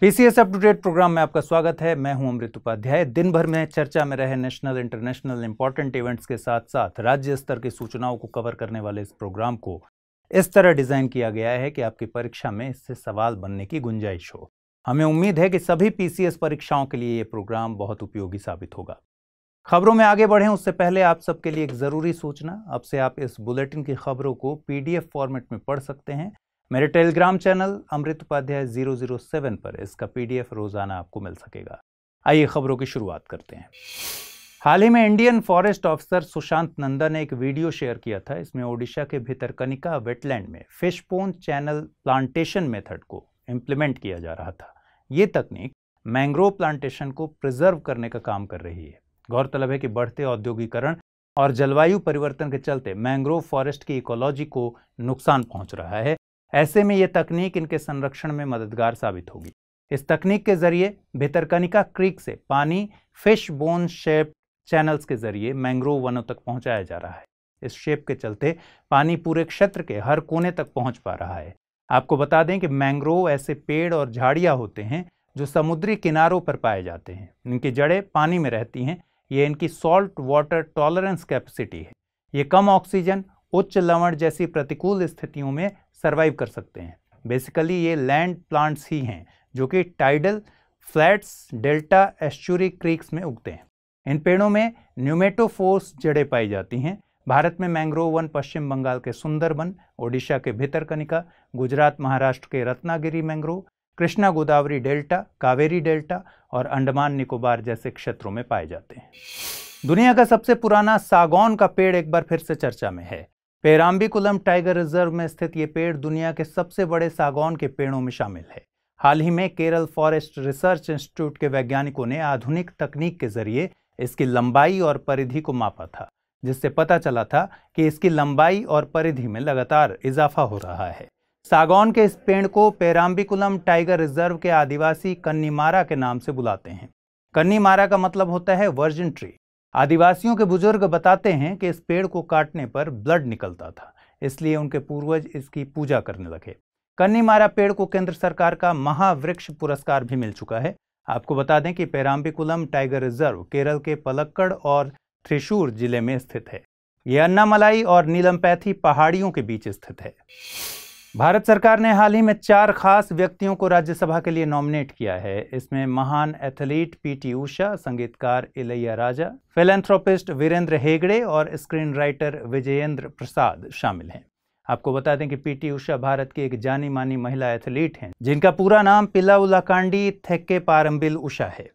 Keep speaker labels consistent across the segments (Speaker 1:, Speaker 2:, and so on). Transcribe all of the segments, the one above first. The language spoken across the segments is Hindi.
Speaker 1: PCS up to date programme में आपका स्वागत है। मैं हूं अमृत उपाध्याय। दिन भर में चर्चा में रहे नेशनल इंटरनेशनल इंपॉर्टेंट इवेंट्स के साथ साथ राज्य स्तर की सूचनाओं को कवर करने वाले इस प्रोग्राम को इस तरह डिजाइन किया गया है कि आपकी परीक्षा में इससे सवाल बनने की गुंजाइश हो। हमें उम्मीद है कि सभी पीसीएस परीक्षाओं के लिए ये प्रोग्राम बहुत उपयोगी साबित होगा। खबरों में आगे बढ़ें उससे पहले आप सबके लिए एक जरूरी सूचना। अब से आप इस बुलेटिन की खबरों को पीडीएफ फॉर्मेट में पढ़ सकते हैं। मेरे टेलीग्राम चैनल अमृत उपाध्याय 007 पर इसका पीडीएफ रोजाना आपको मिल सकेगा। आइए खबरों की शुरुआत करते हैं। हाल ही में Indian forest officer Sushant Nanda ने एक वीडियो शेयर किया था। इसमें ओडिशा के भितरकनिका वेटलैंड में फिश पोन चैनल प्लांटेशन मेथड को इम्प्लीमेंट किया जा रहा था। ये तकनीक मैंग्रोव प्लांटेशन को प्रिजर्व करने का काम कर रही है। गौरतलब है कि बढ़ते औद्योगिकरण और जलवायु परिवर्तन के चलते मैंग्रोव फॉरेस्ट की इकोलॉजी को नुकसान पहुंच रहा है। ऐसे में यह तकनीक इनके संरक्षण में मददगार साबित होगी। इस तकनीक के जरिए भितरकनिका क्रीक से पानी फिश बोन शेप चैनल्स के जरिए मैंग्रोव वनों तक पहुंचाया जा रहा है। इस शेप के चलते पानी पूरे क्षेत्र के हर कोने तक पहुंच पा रहा है। आपको बता दें कि मैंग्रोव ऐसे पेड़ और झाड़ियां होते हैं जो समुद्री किनारों पर पाए जाते हैं। इनकी जड़ें पानी में रहती हैं। ये इनकी सॉल्ट वाटर टॉलरेंस कैपेसिटी है। ये कम ऑक्सीजन, उच्च लवण जैसी प्रतिकूल स्थितियों में सरवाइव कर सकते हैं। बेसिकली ये लैंड प्लांट्स ही हैं जो कि tidal flats, delta, estuary creeks में उगते हैं। इन पेड़ों में न्यूमेटोफोर्स जड़ें पाई जाती हैं। भारत में मैंग्रोव वन पश्चिम बंगाल के सुंदरबन, ओडिशा के भितरकनिका, गुजरात महाराष्ट्र के Ratnagiri mangrove, Krishna Godavari delta, Kaveri delta और अंडमान निकोबार जैसे क्षेत्रों में पाए जाते हैं। दुनिया का सबसे पुराना सागौन का पेड़ एक बार फिर से चर्चा में है। पेराम्बिकुलम टाइगर रिजर्व में स्थित ये पेड़ दुनिया के सबसे बड़े सागौन के पेड़ों में शामिल है। हाल ही में केरल फॉरेस्ट रिसर्च इंस्टीट्यूट के वैज्ञानिकों ने आधुनिक तकनीक के जरिए इसकी लंबाई और परिधि को मापा था, जिससे पता चला था कि इसकी लंबाई और परिधि में लगातार इजाफा हो रहा है। सागौन के इस पेड़ को पेराम्बिकुलम टाइगर रिजर्व के आदिवासी कन्नीमारा के नाम से बुलाते हैं। कन्नीमारा का मतलब होता है वर्जिन ट्री। आदिवासियों के बुजुर्ग बताते हैं कि इस पेड़ को काटने पर ब्लड निकलता था, इसलिए उनके पूर्वज इसकी पूजा करने लगे। कन्नीमारा पेड़ को केंद्र सरकार का महावृक्ष पुरस्कार भी मिल चुका है। आपको बता दें कि पेराम्बिकुलम टाइगर रिजर्व केरल के पलक्कड़ और थ्रिशूर जिले में स्थित है। यह अन्नामलाई और नीलमपैथी पहाड़ियों के बीच स्थित है। भारत सरकार ने हाल ही में 4 खास व्यक्तियों को राज्यसभा के लिए नॉमिनेट किया है। इसमें महान एथलीट पीटी उषा, संगीतकार इलैयाराजा, फिलैंथ्रोपिस्ट वीरेंद्र हेगड़े और स्क्रीन राइटर विजयेंद्र प्रसाद शामिल हैं। आपको बता दें कि पीटी उषा भारत की एक जानी मानी महिला एथलीट हैं, जिनका पूरा नाम पिलाउलाकांडी थेक्के पारंबिल उषा है।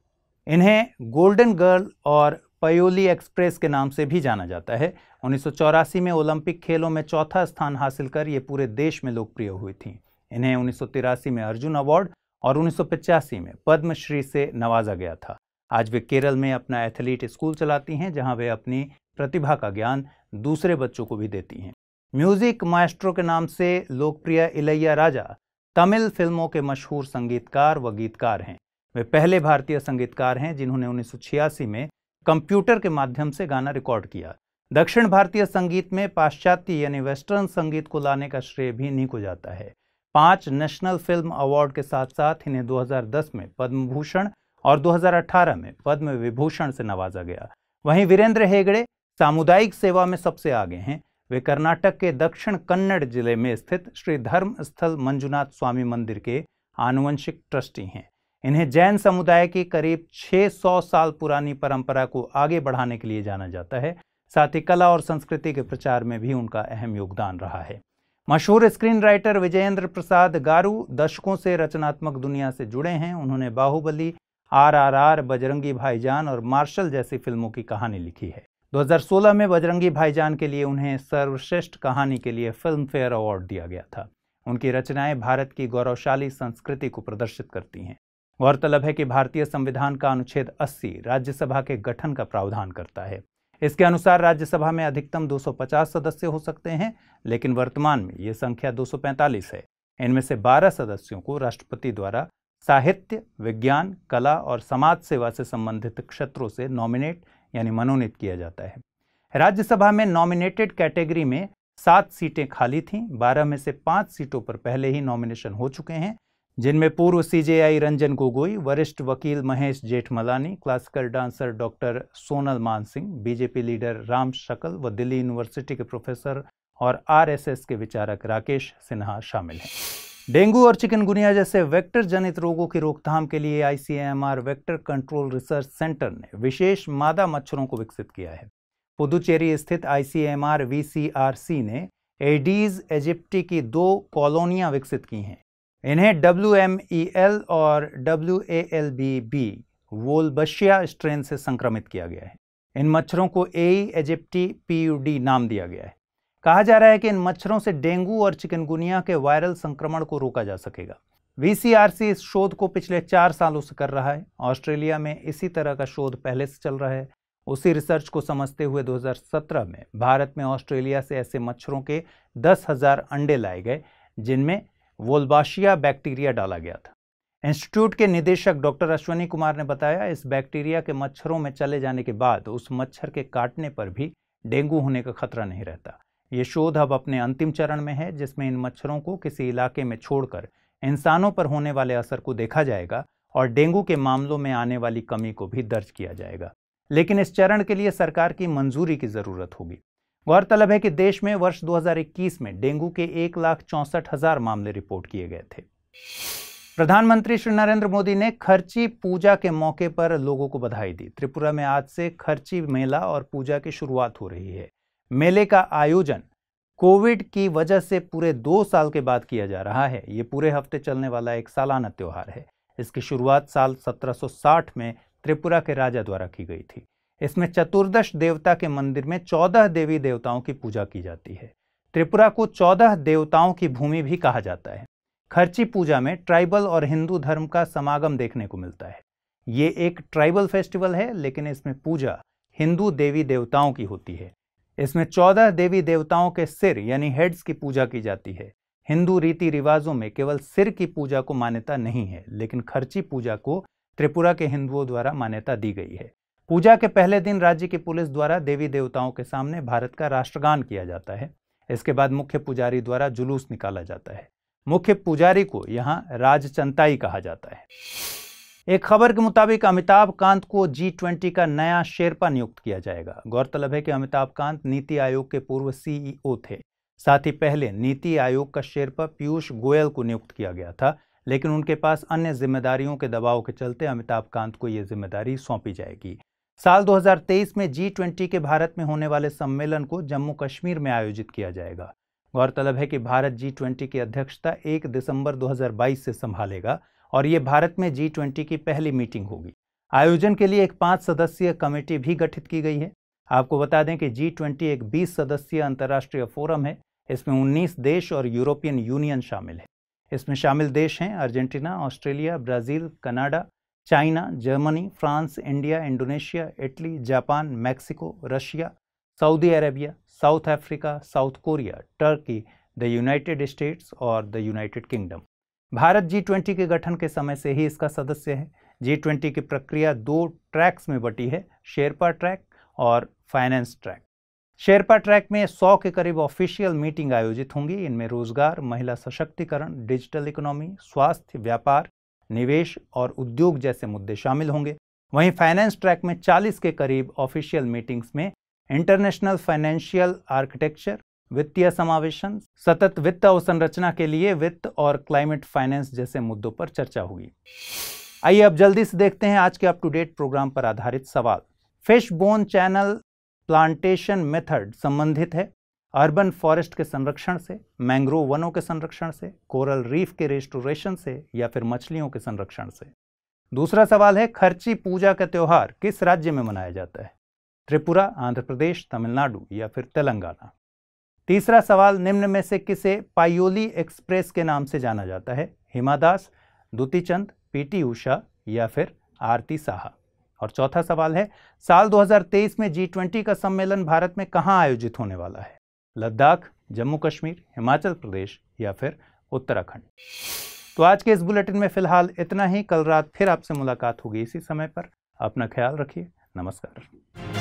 Speaker 1: इन्हें गोल्डन गर्ल और पयोली एक्सप्रेस के नाम से भी जाना जाता है। 1984 में ओलंपिक खेलों में चौथा स्थान हासिल कर ये पूरे देश में लोकप्रिय हुई थीं। इन्हें 1983 में अर्जुन अवार्ड और 1985 में पद्मश्री से नवाजा गया था। आज वे केरल में अपना एथलीट स्कूल चलाती हैं, जहां वे अपनी प्रतिभा का ज्ञान दूसरे बच्चों को भी देती हैं। म्यूजिक माएस्ट्रो के नाम से लोकप्रिय इलैयाराजा तमिल फिल्मों के मशहूर संगीतकार व गीतकार हैं। वे पहले भारतीय संगीतकार हैं जिन्होंने 1986 में कंप्यूटर के माध्यम से गाना रिकॉर्ड किया। दक्षिण भारतीय संगीत में पाश्चात्य यानी वेस्टर्न संगीत को लाने का श्रेय भी इन्हीं को जाता है। 5 नेशनल फिल्म अवार्ड के साथ साथ इन्हें 2010 में पद्म भूषण और 2018 में पद्म विभूषण से नवाजा गया। वहीं वीरेंद्र हेगड़े सामुदायिक सेवा में सबसे आगे हैं। वे कर्नाटक के दक्षिण कन्नड़ जिले में स्थित श्री धर्म स्थल मंजुनाथ स्वामी मंदिर के आनुवंशिक ट्रस्टी हैं। इन्हें जैन समुदाय की करीब 600 साल पुरानी परंपरा को आगे बढ़ाने के लिए जाना जाता है। साथ ही कला और संस्कृति के प्रचार में भी उनका अहम योगदान रहा है। मशहूर स्क्रीन राइटर विजयेंद्र प्रसाद गारू दशकों से रचनात्मक दुनिया से जुड़े हैं। उन्होंने बाहुबली, RRR, बजरंगी भाईजान और मार्शल जैसी फिल्मों की कहानी लिखी है। 2016 में बजरंगी भाईजान के लिए उन्हें सर्वश्रेष्ठ कहानी के लिए फिल्म फेयर अवार्ड दिया गया था। उनकी रचनाएं भारत की गौरवशाली संस्कृति को प्रदर्शित करती हैं। गौरतलब है कि भारतीय संविधान का अनुच्छेद 80 राज्यसभा के गठन का प्रावधान करता है। इसके अनुसार राज्यसभा में अधिकतम 250 सदस्य हो सकते हैं, लेकिन वर्तमान में ये संख्या 245 है। इनमें से 12 सदस्यों को राष्ट्रपति द्वारा साहित्य, विज्ञान, कला और समाज सेवा से संबंधित क्षेत्रों से नॉमिनेट यानी मनोनीत किया जाता है। राज्यसभा में नॉमिनेटेड कैटेगरी में 7 सीटें खाली थीं। 12 में से 5 सीटों पर पहले ही नॉमिनेशन हो चुके हैं, जिनमें पूर्व सीजेआई रंजन गोगोई, वरिष्ठ वकील Mahesh Jethmalani, classical dancer doctor Sonal Mansingh, BJP leader Ram Shakal व दिल्ली यूनिवर्सिटी के प्रोफेसर और आरएसएस के विचारक राकेश सिन्हा शामिल हैं। डेंगू और चिकनगुनिया जैसे वेक्टर जनित रोगों की रोकथाम के लिए ICMR vector control research centre ने विशेष मादा मच्छरों को विकसित किया है। पुदुचेरी स्थित आईसीएमआर वीसीआरसी ने एडीज एजिप्टी की 2 कॉलोनियां विकसित की हैं। इन्हें WMEL और WALBB वोल्बशिया स्ट्रेन से संक्रमित किया गया है। इन मच्छरों को एई एजिप्टी PUD नाम दिया गया है। कहा जा रहा है कि इन मच्छरों से डेंगू और चिकनगुनिया के वायरल संक्रमण को रोका जा सकेगा। VCRC इस शोध को पिछले 4 सालों से कर रहा है। ऑस्ट्रेलिया में इसी तरह का शोध पहले से चल रहा है। उसी रिसर्च को समझते हुए 2017 में भारत में ऑस्ट्रेलिया से ऐसे मच्छरों के 10,000 अंडे लाए गए जिनमें वोल्बाशिया बैक्टीरिया डाला गया था। इंस्टीट्यूट के निदेशक डॉक्टर अश्वनी कुमार ने बताया, इस बैक्टीरिया के मच्छरों में चले जाने के बाद उस मच्छर के काटने पर भी डेंगू होने का खतरा नहीं रहता। ये शोध अब अपने अंतिम चरण में है, जिसमें इन मच्छरों को किसी इलाके में छोड़कर इंसानों पर होने वाले असर को देखा जाएगा और डेंगू के मामलों में आने वाली कमी को भी दर्ज किया जाएगा। लेकिन इस चरण के लिए सरकार की मंजूरी की जरूरत होगी। गौरतलब है कि देश में वर्ष 2021 में डेंगू के 1,64,000 मामले रिपोर्ट किए गए थे। प्रधानमंत्री श्री नरेंद्र मोदी ने खर्ची पूजा के मौके पर लोगों को बधाई दी। त्रिपुरा में आज से खर्ची मेला और पूजा की शुरुआत हो रही है। मेले का आयोजन कोविड की वजह से पूरे 2 साल के बाद किया जा रहा है। ये पूरे हफ्ते चलने वाला एक सालाना त्योहार है। इसकी शुरुआत साल 1760 में त्रिपुरा के राजा द्वारा की गई थी। इसमें चतुर्दश देवता के मंदिर में 14 देवी देवताओं की पूजा की जाती है। त्रिपुरा को 14 देवताओं की भूमि भी कहा जाता है। खर्ची पूजा में ट्राइबल और हिंदू धर्म का समागम देखने को मिलता है। ये एक ट्राइबल फेस्टिवल है, लेकिन इसमें पूजा हिंदू देवी देवताओं की होती है। इसमें 14 देवी देवताओं के सिर यानी हेड्स की पूजा की जाती है। हिंदू रीति रिवाजों में केवल सिर की पूजा को मान्यता नहीं है, लेकिन खर्ची पूजा को त्रिपुरा के हिंदुओं द्वारा मान्यता दी गई है। पूजा के पहले दिन राज्य की पुलिस द्वारा देवी देवताओं के सामने भारत का राष्ट्रगान किया जाता है। इसके बाद मुख्य पुजारी द्वारा जुलूस निकाला जाता है। मुख्य पुजारी को यहाँ राजचंताई कहा जाता है। एक खबर के मुताबिक अमिताभ कांत को G20 का नया शेरपा नियुक्त किया जाएगा। गौरतलब है कि अमिताभ कांत नीति आयोग के पूर्व CEO थे। साथ ही पहले नीति आयोग का शेरपा पीयूष गोयल को नियुक्त किया गया था, लेकिन उनके पास अन्य जिम्मेदारियों के दबाव के चलते अमिताभ कांत को यह जिम्मेदारी सौंपी जाएगी। साल 2023 में G20 के भारत में होने वाले सम्मेलन को जम्मू कश्मीर में आयोजित किया जाएगा। गौरतलब है कि भारत G20 की अध्यक्षता 1 दिसंबर 2022 से संभालेगा और ये भारत में G20 की पहली मीटिंग होगी। आयोजन के लिए एक 5 सदस्यीय कमेटी भी गठित की गई है। आपको बता दें कि G20 एक 20 सदस्यीय अंतर्राष्ट्रीय फोरम है। इसमें 19 देश और यूरोपियन यूनियन शामिल है। इसमें शामिल देश हैं Argentina, Australia, Brazil, Canada, China, Germany, France, India, Indonesia, Italy, Japan, Mexico, Russia, Saudi Arabia, South Africa, South Korea, Turkey, the United States और the United Kingdom. Bharat G20 के गठन के समय से ही इसका सदस्य है। G20 की प्रक्रिया 2 ट्रैक्स में बटी है, शेरपा ट्रैक और फाइनेंस ट्रैक। शेरपा ट्रैक में 100 के करीब ऑफिशियल मीटिंग आयोजित होंगी। इनमें रोजगार, महिला सशक्तिकरण, डिजिटल इकोनॉमी, स्वास्थ्य, व्यापार, निवेश और उद्योग जैसे मुद्दे शामिल होंगे। वहीं फाइनेंस ट्रैक में 40 के करीब ऑफिशियल मीटिंग्स में इंटरनेशनल फाइनेंशियल आर्किटेक्चर, वित्तीय समावेशन, सतत वित्त अवसंरचना के लिए वित्त और क्लाइमेट फाइनेंस जैसे मुद्दों पर चर्चा होगी। आइए अब जल्दी से देखते हैं आज के अप टू डेट प्रोग्राम पर आधारित सवाल। Fish bone channel plantation method संबंधित है अर्बन फॉरेस्ट के संरक्षण से, मैंग्रोव वनों के संरक्षण से, कोरल रीफ के रेस्टोरेशन से या फिर मछलियों के संरक्षण से। दूसरा सवाल है खर्ची पूजा का त्योहार किस राज्य में मनाया जाता है? त्रिपुरा, आंध्र प्रदेश, तमिलनाडु या फिर तेलंगाना। तीसरा सवाल निम्न में से किसे पायोली एक्सप्रेस के नाम से जाना जाता है? हिमा दास, दुती चंद, PT उषा या फिर आरती साहा। और चौथा सवाल है साल 2023 में G20 का सम्मेलन भारत में कहां आयोजित होने वाला है? लद्दाख, जम्मू कश्मीर, हिमाचल प्रदेश या फिर उत्तराखंड। तो आज के इस बुलेटिन में फिलहाल इतना ही। कल रात फिर आपसे मुलाकात होगी इसी समय पर। अपना ख्याल रखिए। नमस्कार।